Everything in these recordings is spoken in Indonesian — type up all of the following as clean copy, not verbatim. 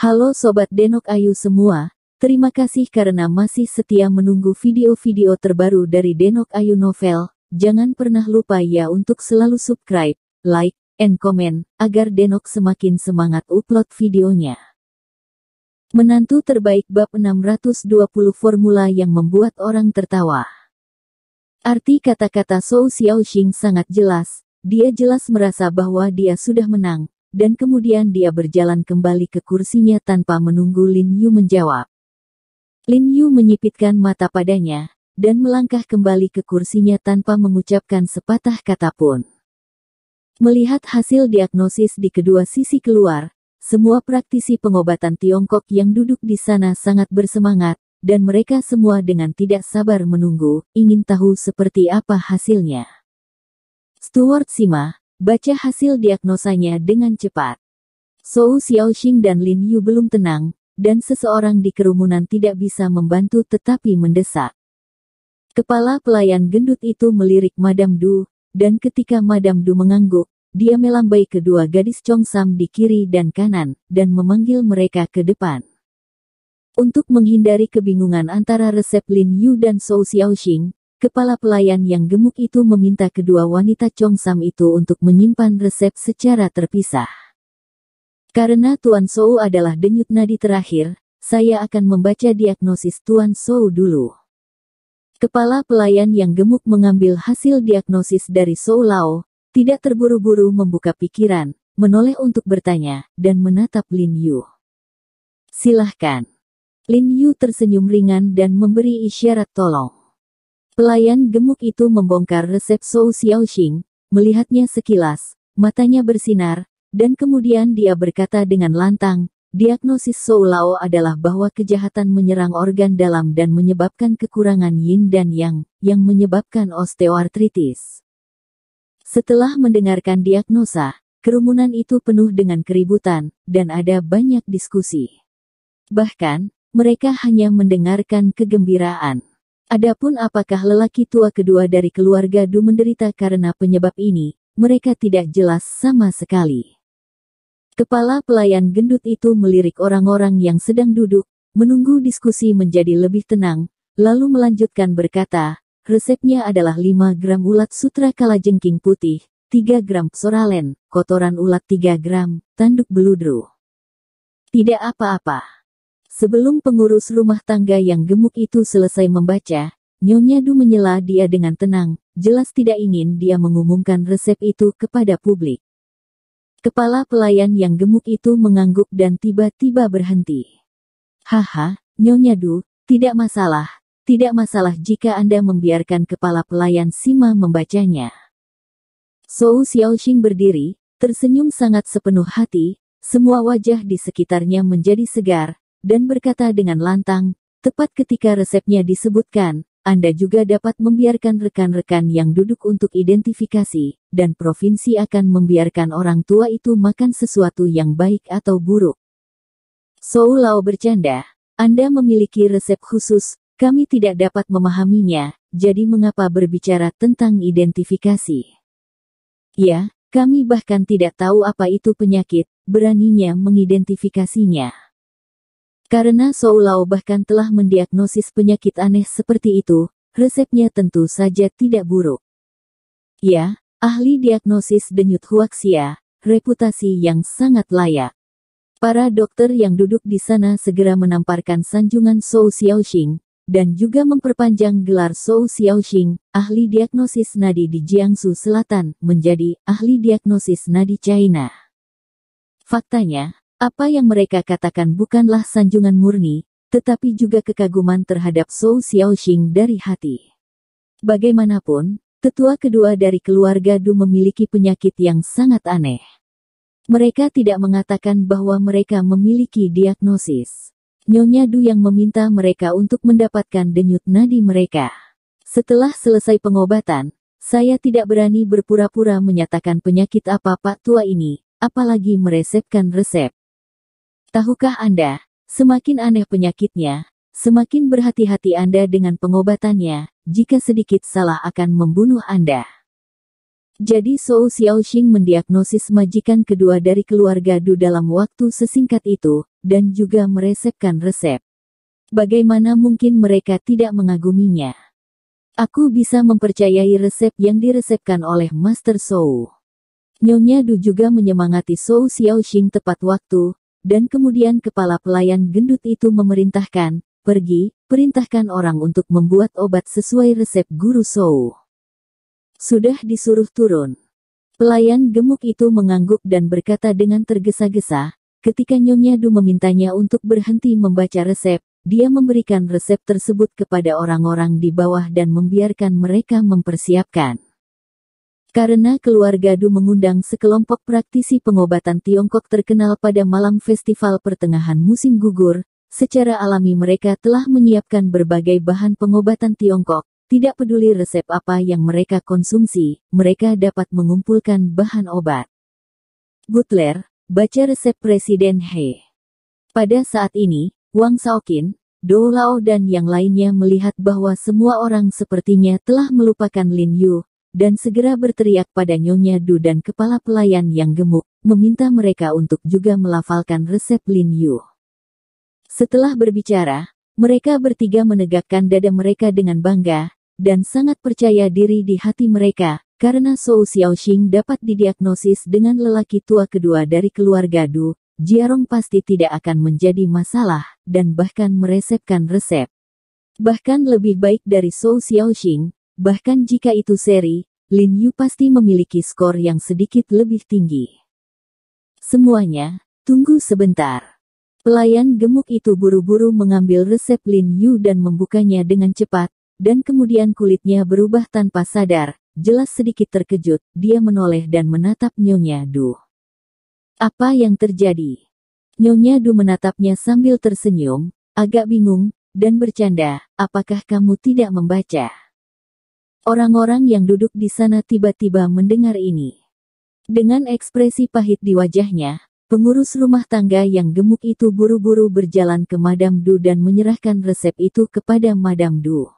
Halo Sobat Denok Ayu semua, terima kasih karena masih setia menunggu video-video terbaru dari Denok Ayu Novel. Jangan pernah lupa ya untuk selalu subscribe, like, and comment, agar Denok semakin semangat upload videonya. Menantu terbaik bab 620 formula yang membuat orang tertawa. Arti kata-kata Zhou Xiaoxing sangat jelas, dia jelas merasa bahwa dia sudah menang. Dan kemudian dia berjalan kembali ke kursinya tanpa menunggu Lin Yu menjawab. Lin Yu menyipitkan mata padanya, dan melangkah kembali ke kursinya tanpa mengucapkan sepatah kata pun. Melihat hasil diagnosis di kedua sisi keluar, semua praktisi pengobatan Tiongkok yang duduk di sana sangat bersemangat, dan mereka semua dengan tidak sabar menunggu, ingin tahu seperti apa hasilnya. Steward Sima, baca hasil diagnosanya dengan cepat. Zhou Xiaoxing dan Lin Yu belum tenang, dan seseorang di kerumunan tidak bisa membantu tetapi mendesak. Kepala pelayan gendut itu melirik Madame Du, dan ketika Madame Du mengangguk, dia melambai kedua gadis Chongsam di kiri dan kanan, dan memanggil mereka ke depan. Untuk menghindari kebingungan antara resep Lin Yu dan Zhou Xiaoxing, kepala pelayan yang gemuk itu meminta kedua wanita Chongsam itu untuk menyimpan resep secara terpisah. Karena Tuan Zhou adalah denyut nadi terakhir, saya akan membaca diagnosis Tuan Zhou dulu. Kepala pelayan yang gemuk mengambil hasil diagnosis dari Zhou Lao, tidak terburu-buru membuka pikiran, menoleh untuk bertanya, dan menatap Lin Yu. Silahkan. Lin Yu tersenyum ringan dan memberi isyarat tolong. Pelayan gemuk itu membongkar resep Zhou Xiaoxing, melihatnya sekilas, matanya bersinar, dan kemudian dia berkata dengan lantang, diagnosis Zhou Lao adalah bahwa kejahatan menyerang organ dalam dan menyebabkan kekurangan yin dan yang menyebabkan osteoartritis. Setelah mendengarkan diagnosa, kerumunan itu penuh dengan keributan, dan ada banyak diskusi. Bahkan, mereka hanya mendengarkan kegembiraan. Adapun apakah lelaki tua kedua dari keluarga Du menderita karena penyebab ini, mereka tidak jelas sama sekali. Kepala pelayan gendut itu melirik orang-orang yang sedang duduk, menunggu diskusi menjadi lebih tenang, lalu melanjutkan berkata, resepnya adalah 5 gram ulat sutra kalajengking putih, 3 gram psoralen, kotoran ulat 3 gram, tanduk beludru. Tidak apa-apa. Sebelum pengurus rumah tangga yang gemuk itu selesai membaca, Nyonya Du menyela dia dengan tenang, jelas tidak ingin dia mengumumkan resep itu kepada publik. Kepala pelayan yang gemuk itu mengangguk dan tiba-tiba berhenti. Haha, Nyonya Du, tidak masalah jika Anda membiarkan kepala pelayan Sima membacanya. Zhou Xiaoxing berdiri, tersenyum sangat sepenuh hati, semua wajah di sekitarnya menjadi segar, dan berkata dengan lantang, tepat ketika resepnya disebutkan, Anda juga dapat membiarkan rekan-rekan yang duduk untuk identifikasi, dan provinsi akan membiarkan orang tua itu makan sesuatu yang baik atau buruk. Zhou Lao bercanda, Anda memiliki resep khusus, kami tidak dapat memahaminya, jadi mengapa berbicara tentang identifikasi? Ya, kami bahkan tidak tahu apa itu penyakit, beraninya mengidentifikasinya. Karena Zhou Lao bahkan telah mendiagnosis penyakit aneh seperti itu, resepnya tentu saja tidak buruk. Ya, ahli diagnosis denyut huaxia, reputasi yang sangat layak. Para dokter yang duduk di sana segera menamparkan sanjungan Zhou Xiaoxing, dan juga memperpanjang gelar Zhou Xiaoxing, ahli diagnosis nadi di Jiangsu Selatan, menjadi ahli diagnosis nadi China. Faktanya, apa yang mereka katakan bukanlah sanjungan murni, tetapi juga kekaguman terhadap Zhou Xiaoxing dari hati. Bagaimanapun, tetua kedua dari keluarga Du memiliki penyakit yang sangat aneh. Mereka tidak mengatakan bahwa mereka memiliki diagnosis. Nyonya Du yang meminta mereka untuk mendapatkan denyut nadi mereka. Setelah selesai pengobatan, saya tidak berani berpura-pura menyatakan penyakit apa Pak Tua ini, apalagi meresepkan resep. Tahukah Anda, semakin aneh penyakitnya, semakin berhati-hati Anda dengan pengobatannya, jika sedikit salah akan membunuh Anda. Jadi Zhou Xiaoxing mendiagnosis majikan kedua dari keluarga Du dalam waktu sesingkat itu, dan juga meresepkan resep. Bagaimana mungkin mereka tidak mengaguminya? Aku bisa mempercayai resep yang diresepkan oleh Master Zhou. Nyonya Du juga menyemangati Zhou Xiaoxing tepat waktu, dan kemudian kepala pelayan gendut itu memerintahkan, pergi, perintahkan orang untuk membuat obat sesuai resep Guru Zhou. Sudah disuruh turun. Pelayan gemuk itu mengangguk dan berkata dengan tergesa-gesa, ketika Nyonya Du memintanya untuk berhenti membaca resep, dia memberikan resep tersebut kepada orang-orang di bawah dan membiarkan mereka mempersiapkan. Karena keluarga Du mengundang sekelompok praktisi pengobatan Tiongkok terkenal pada malam festival pertengahan musim gugur, secara alami mereka telah menyiapkan berbagai bahan pengobatan Tiongkok. Tidak peduli resep apa yang mereka konsumsi, mereka dapat mengumpulkan bahan obat. Butler, baca resep Presiden He. Pada saat ini, Wang Shaoqin, Dou Lao dan yang lainnya melihat bahwa semua orang sepertinya telah melupakan Lin Yu, dan segera berteriak pada Nyonya Du dan kepala pelayan yang gemuk, meminta mereka untuk juga melafalkan resep Lin Yu. Setelah berbicara, mereka bertiga menegakkan dada mereka dengan bangga, dan sangat percaya diri di hati mereka, karena Zhou Xiaoxing dapat didiagnosis dengan lelaki tua kedua dari keluarga Du. Jiarong pasti tidak akan menjadi masalah, dan bahkan meresepkan resep. Bahkan lebih baik dari Zhou Xiaoxing, bahkan jika itu seri, Lin Yu pasti memiliki skor yang sedikit lebih tinggi. Semuanya, tunggu sebentar. Pelayan gemuk itu buru-buru mengambil resep Lin Yu dan membukanya dengan cepat, dan kemudian kulitnya berubah tanpa sadar, jelas sedikit terkejut, dia menoleh dan menatap Nyonya Du. Apa yang terjadi? Nyonya Du menatapnya sambil tersenyum, agak bingung, dan bercanda, apakah kamu tidak membaca? Orang-orang yang duduk di sana tiba-tiba mendengar ini. Dengan ekspresi pahit di wajahnya, pengurus rumah tangga yang gemuk itu buru-buru berjalan ke Madame Du dan menyerahkan resep itu kepada Madame Du.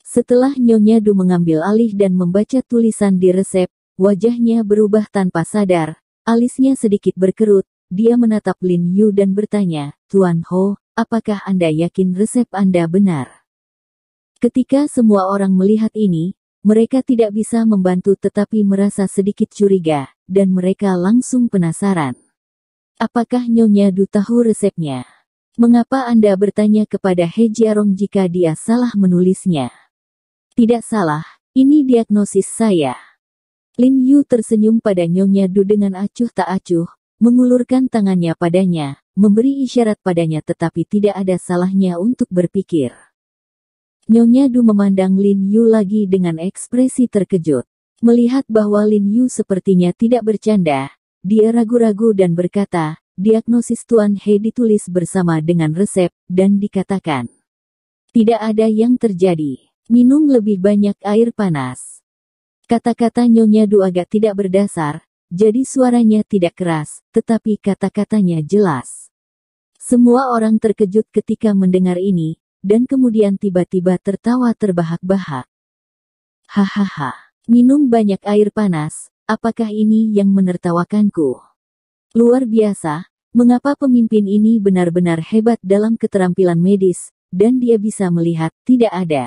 Setelah Nyonya Du mengambil alih dan membaca tulisan di resep, wajahnya berubah tanpa sadar. Alisnya sedikit berkerut, dia menatap Lin Yu dan bertanya, Tuan Ho, apakah Anda yakin resep Anda benar? Ketika semua orang melihat ini, mereka tidak bisa membantu tetapi merasa sedikit curiga, dan mereka langsung penasaran. Apakah Nyonya Du tahu resepnya? Mengapa Anda bertanya kepada He Jiarong jika dia salah menulisnya? Tidak salah, ini diagnosis saya. Lin Yu tersenyum pada Nyonya Du dengan acuh tak acuh, mengulurkan tangannya padanya, memberi isyarat padanya tetapi tidak ada salahnya untuk berpikir. Nyonya Du memandang Lin Yu lagi dengan ekspresi terkejut. Melihat bahwa Lin Yu sepertinya tidak bercanda, dia ragu-ragu dan berkata, diagnosis Tuan He ditulis bersama dengan resep, dan dikatakan. Tidak ada yang terjadi. Minum lebih banyak air panas. Kata-kata Nyonya Du agak tidak berdasar, jadi suaranya tidak keras, tetapi kata-katanya jelas. Semua orang terkejut ketika mendengar ini, dan kemudian tiba-tiba tertawa terbahak-bahak. Hahaha, minum banyak air panas, apakah ini yang menertawakanku? Luar biasa, mengapa pemimpin ini benar-benar hebat dalam keterampilan medis, dan dia bisa melihat, tidak ada.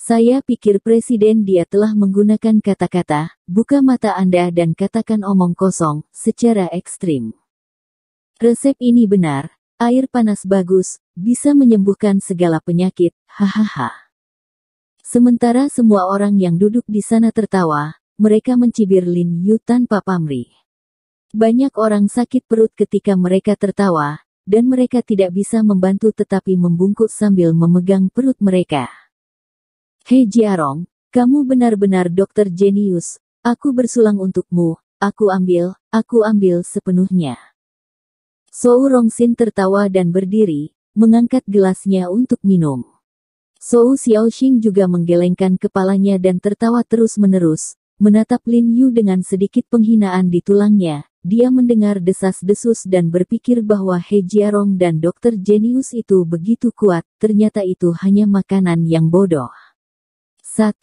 Saya pikir Presiden dia telah menggunakan kata-kata, buka mata Anda dan katakan omong kosong, secara ekstrim. Resep ini benar, air panas bagus, bisa menyembuhkan segala penyakit, hahaha. Sementara semua orang yang duduk di sana tertawa, mereka mencibir Lin Yu tanpa pamrih. Banyak orang sakit perut ketika mereka tertawa, dan mereka tidak bisa membantu tetapi membungkuk sambil memegang perut mereka. He Jiarong, kamu benar-benar dokter jenius, aku bersulang untukmu, aku ambil sepenuhnya. Zhou Rongxin tertawa dan berdiri, mengangkat gelasnya untuk minum. Zhou Xiaoxing juga menggelengkan kepalanya dan tertawa terus-menerus, menatap Lin Yu dengan sedikit penghinaan di tulangnya. Dia mendengar desas-desus dan berpikir bahwa He Jiarong dan dokter jenius itu begitu kuat, ternyata itu hanya makanan yang bodoh. 1.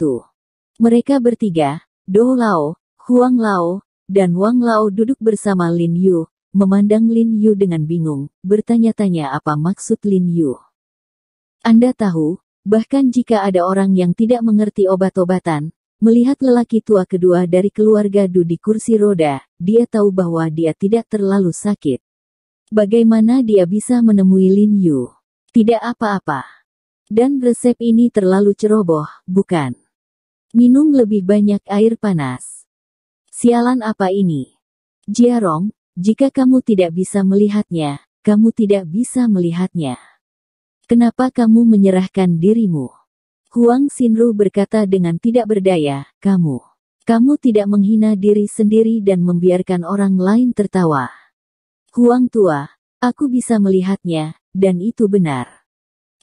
Mereka bertiga, Dou Lao, Huang Lao, dan Wang Lao duduk bersama Lin Yu, memandang Lin Yu dengan bingung, bertanya-tanya apa maksud Lin Yu. Anda tahu, bahkan jika ada orang yang tidak mengerti obat-obatan, melihat lelaki tua kedua dari keluarga Du di kursi roda, dia tahu bahwa dia tidak terlalu sakit. Bagaimana dia bisa menemui Lin Yu? Tidak apa-apa. Dan resep ini terlalu ceroboh, bukan? Minum lebih banyak air panas. Sialan apa ini? Jiarong, jika kamu tidak bisa melihatnya, kamu tidak bisa melihatnya. Kenapa kamu menyerahkan dirimu? Huang Xinru berkata dengan tidak berdaya, kamu tidak menghina diri sendiri dan membiarkan orang lain tertawa. Huang tua, aku bisa melihatnya, dan itu benar.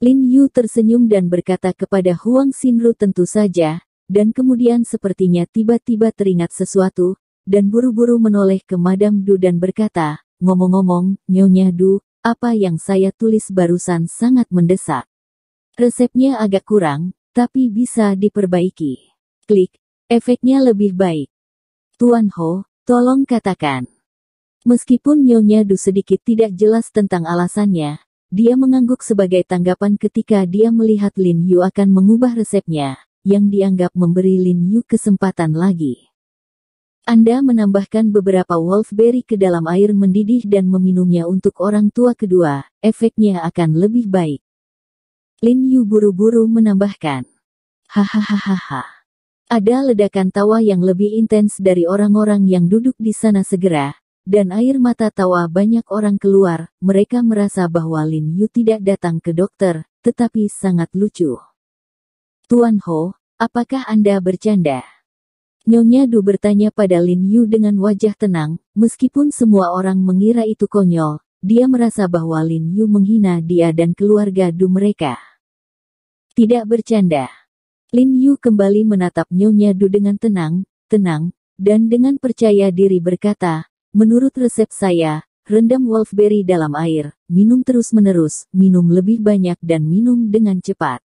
Lin Yu tersenyum dan berkata kepada Huang Xinru tentu saja, dan kemudian sepertinya tiba-tiba teringat sesuatu, dan buru-buru menoleh ke Madam Du dan berkata, ngomong-ngomong, Nyonya Du, apa yang saya tulis barusan sangat mendesak. Resepnya agak kurang, tapi bisa diperbaiki. Klik, efeknya lebih baik. Tuan Ho, tolong katakan. Meskipun Nyonya Du sedikit tidak jelas tentang alasannya, dia mengangguk sebagai tanggapan ketika dia melihat Lin Yu akan mengubah resepnya, yang dianggap memberi Lin Yu kesempatan lagi. Anda menambahkan beberapa wolfberry ke dalam air mendidih dan meminumnya untuk orang tua kedua, efeknya akan lebih baik. Lin Yu buru-buru menambahkan. Hahaha. Ada ledakan tawa yang lebih intens dari orang-orang yang duduk di sana segera, dan air mata tawa banyak orang keluar. Mereka merasa bahwa Lin Yu tidak datang ke dokter, tetapi sangat lucu. Tuan Ho, apakah Anda bercanda? Nyonya Du bertanya pada Lin Yu dengan wajah tenang, meskipun semua orang mengira itu konyol, dia merasa bahwa Lin Yu menghina dia dan keluarga Du mereka. Tidak bercanda. Lin Yu kembali menatap Nyonya Du dengan tenang, dan dengan percaya diri berkata, menurut resep saya, rendam wolfberry dalam air, minum terus-menerus, minum lebih banyak dan minum dengan cepat.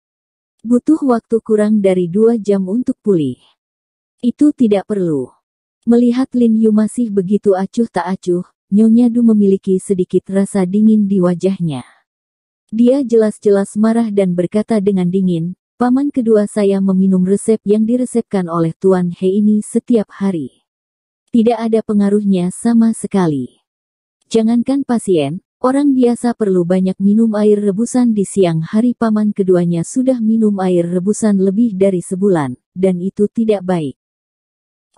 Butuh waktu kurang dari 2 jam untuk pulih. Itu tidak perlu. Melihat Lin Yu masih begitu acuh tak acuh, Nyonya Du memiliki sedikit rasa dingin di wajahnya. Dia jelas-jelas marah dan berkata dengan dingin, paman kedua saya meminum resep yang diresepkan oleh Tuan He ini setiap hari. Tidak ada pengaruhnya sama sekali. Jangankan pasien, orang biasa perlu banyak minum air rebusan di siang hari. Paman keduanya sudah minum air rebusan lebih dari sebulan, dan itu tidak baik.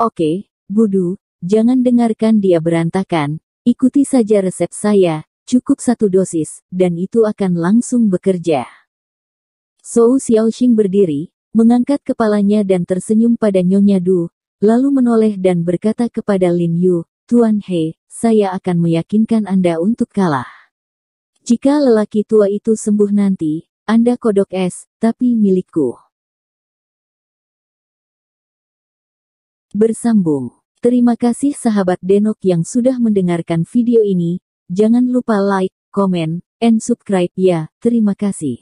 Oke, Budu, jangan dengarkan dia berantakan, ikuti saja resep saya, cukup 1 dosis, dan itu akan langsung bekerja. Zhou Xiaoxing berdiri, mengangkat kepalanya dan tersenyum pada Nyonya Du, lalu menoleh dan berkata kepada Lin Yu, Tuan He, saya akan meyakinkan Anda untuk kalah. Jika lelaki tua itu sembuh nanti, Anda kodok es, tapi milikku. Bersambung. Terima kasih sahabat Denok yang sudah mendengarkan video ini. Jangan lupa like, comment, and subscribe ya. Terima kasih.